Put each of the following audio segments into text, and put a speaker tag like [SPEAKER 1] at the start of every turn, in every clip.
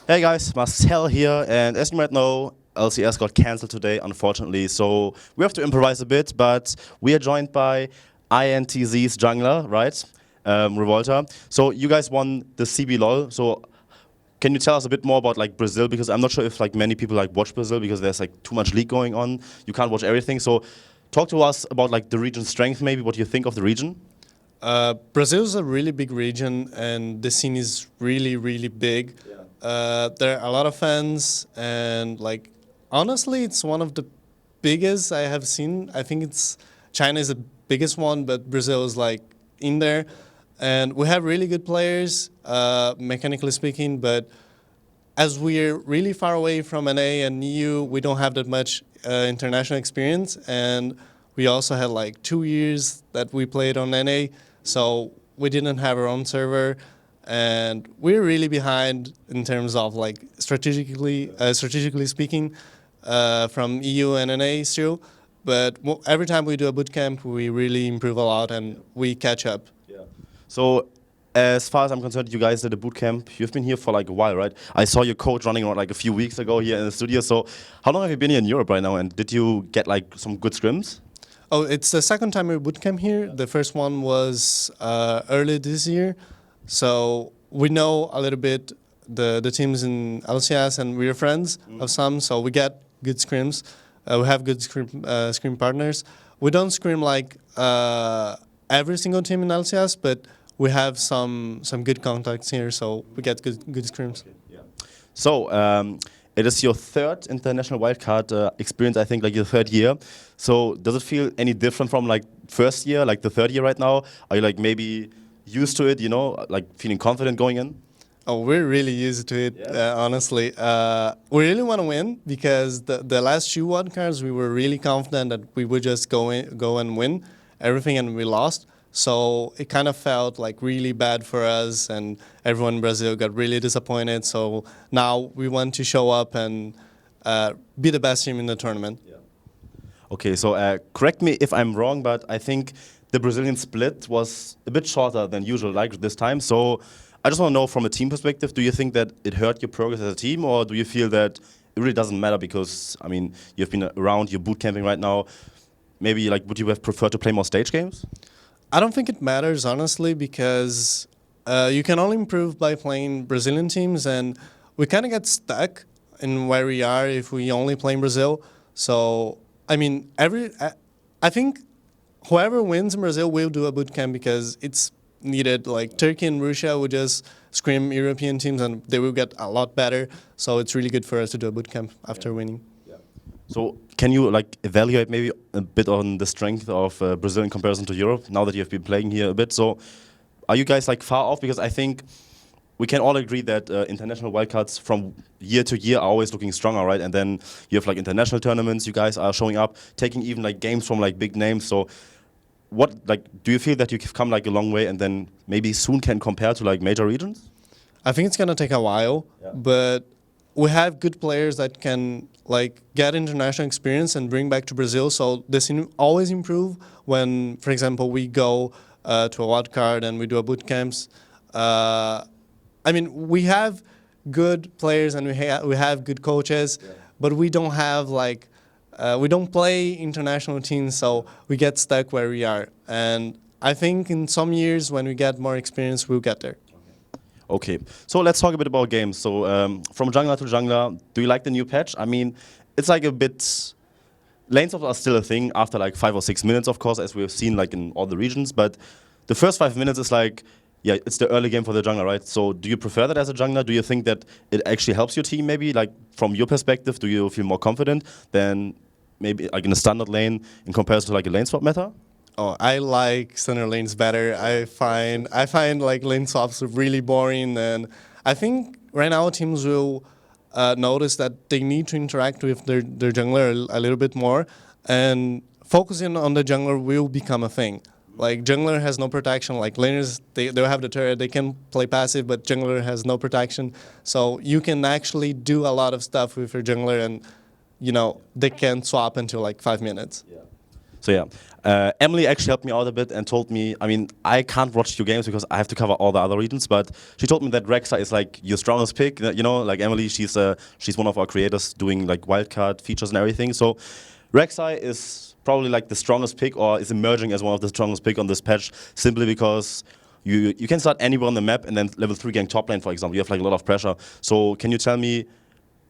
[SPEAKER 1] Hey guys, Marcel here, and as you might know, LCS got cancelled today, unfortunately, so we have to improvise a bit, but we are joined by INTZ's jungler, right? Revolta. So you guys won the CBLOL, so can you tell us a bit more about like Brazil? Because I'm not sure if like many people like watch Brazil because there's like too much league going on. You can't watch everything, so talk to us about like the region's strength, maybe what you think of the region.
[SPEAKER 2] Brazil is a really big region, and the scene is really, really big. There are a lot of fans, and like honestly, it's one of the biggest I have seen. I think it's China is the biggest one, but Brazil is like in there, and we have really good players, mechanically speaking. But as we're really far away from NA and EU, we don't have that much international experience, and we also had like 2 years that we played on NA, so we didn't have our own server, and we're really behind in terms of like strategically speaking, from EU and NA still. But every time we do a bootcamp, we really improve a lot and we catch up.
[SPEAKER 1] So, as far as I'm concerned, you guys did a boot camp. You've been here for like a while, right? I saw your coach running around like a few weeks ago here in the studio. So, how long have you been here in Europe right now? And did you get like some good scrims?
[SPEAKER 2] Oh, it's the second time we bootcamp here. The first one was early this year, so we know a little bit the teams in LCS, and we're friends of some, so we get good scrims. We have good scrim partners. We don't scrim like every single team in LCS, but we have some good contacts here, so we get good scrims.
[SPEAKER 1] So, it is your third international wildcard experience, I think, like your third year. So, does it feel any different from like first year, like the third year right now? Are you like maybe used to it, you know, like feeling confident going in?
[SPEAKER 2] Oh, we're really used to it, honestly. We really want to win because the last two wildcards we were really confident that we would just go and win everything, and we lost. So it kind of felt like really bad for us, and everyone in Brazil got really disappointed. So now we want to show up and be the best team in the tournament.
[SPEAKER 1] Okay, so correct me if I'm wrong, but I think the Brazilian split was a bit shorter than usual, like this time. So I just want to know from a team perspective, do you think that it hurt your progress as a team, or do you feel that it really doesn't matter because, I mean, you've been around, you're boot camping right now. Maybe like, would you have preferred to play more stage games?
[SPEAKER 2] I don't think it matters, honestly, because you can only improve by playing Brazilian teams, and we kind of get stuck in where we are if we only play in Brazil. So, I mean, I think whoever wins in Brazil will do a bootcamp because it's needed. Like Turkey and Russia will just scrim European teams, and they will get a lot better. So it's really good for us to do a bootcamp after winning.
[SPEAKER 1] So can you like evaluate maybe a bit on the strength of Brazil in comparison to Europe now that you've been playing here a bit? So are you guys like far off? Because I think we can all agree that international wildcards from year to year are always looking stronger, right? And then you have like international tournaments. You guys are showing up, taking even like games from like big names. So what like do you feel that you've come like a long way and then maybe soon can compare to like major regions?
[SPEAKER 2] I think it's gonna take a while, but we have good players that can like get international experience and bring back to Brazil. So the scene always improve when, for example, we go to a wild card and we do a boot camps. I mean, we have good players and we have good coaches, but we don't have like we don't play international teams, so we get stuck where we are. And I think in some years when we get more experience, we'll get there.
[SPEAKER 1] Okay, so let's talk a bit about games. So from jungler to jungler, do you like the new patch? I mean, it's like a bit. Lane swaps are still a thing after like 5 or 6 minutes, of course, as we have seen like in all the regions. But the first 5 minutes is like, yeah, it's the early game for the jungler, right? So do you prefer that as a jungler? Do you think that it actually helps your team maybe? Like from your perspective, do you feel more confident than maybe like in a standard lane in comparison to like a lane swap meta?
[SPEAKER 2] Oh, I like center lanes better. I find like lane swaps really boring, and I think right now teams will notice that they need to interact with their jungler a little bit more, and focusing on the jungler will become a thing. Like jungler has no protection. Like laners, they have the turret, they can play passive, but jungler has no protection. So you can actually do a lot of stuff with your jungler, and you know they can swap until like 5 minutes.
[SPEAKER 1] So yeah, Emily actually helped me out a bit and told me, I mean, I can't watch your games because I have to cover all the other regions, but she told me that Rek'Sai is like your strongest pick. You know, like Emily, she's one of our creators doing like wildcard features and everything. So Rek'Sai is probably like the strongest pick, or is emerging as one of the strongest pick on this patch, simply because you can start anywhere on the map and then level 3 gank top lane, for example. You have like a lot of pressure. So can you tell me,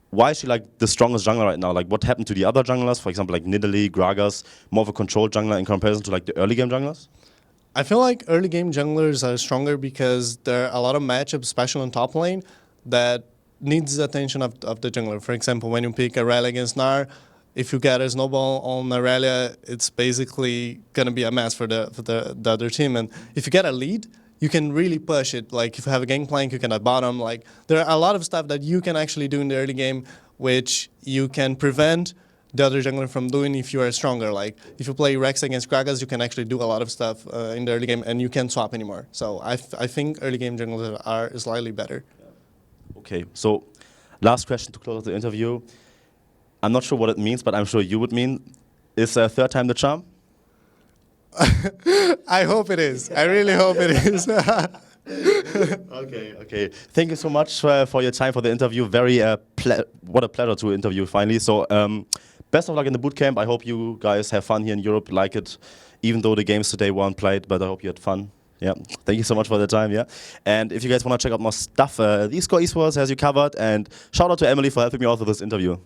[SPEAKER 1] why is she like the strongest jungler right now? Like what happened to the other junglers? For example, like Nidalee, Gragas, more of a controlled jungler in comparison to like the early game junglers?
[SPEAKER 2] I feel like early game junglers are stronger because there are a lot of matchups, especially on top lane, that needs the attention of the jungler. For example, when you pick Irelia against Gnar, if you get a snowball on Irelia, it's basically going to be a mess for the other team. And if you get a lead, you can really push it. Like if you have a gangplank, you can at bottom. Like there are a lot of stuff that you can actually do in the early game, which you can prevent the other jungler from doing if you are stronger. Like if you play Rex against Gragas, you can actually do a lot of stuff in the early game, and you can't swap anymore. So I think early game junglers are slightly better.
[SPEAKER 1] Okay, so last question to close the interview. I'm not sure what it means, but I'm sure you would mean. Is third time the charm?
[SPEAKER 2] I hope it is. I really hope it is.
[SPEAKER 1] Okay. Thank you so much for your time for the interview. What a pleasure to interview finally. So best of luck in the bootcamp. I hope you guys have fun here in Europe, like it, even though the games today weren't played, but I hope you had fun. Yeah, thank you so much for the time, yeah. And if you guys want to check out more stuff, theScore eSports has you covered, and shout out to Emily for helping me out with this interview.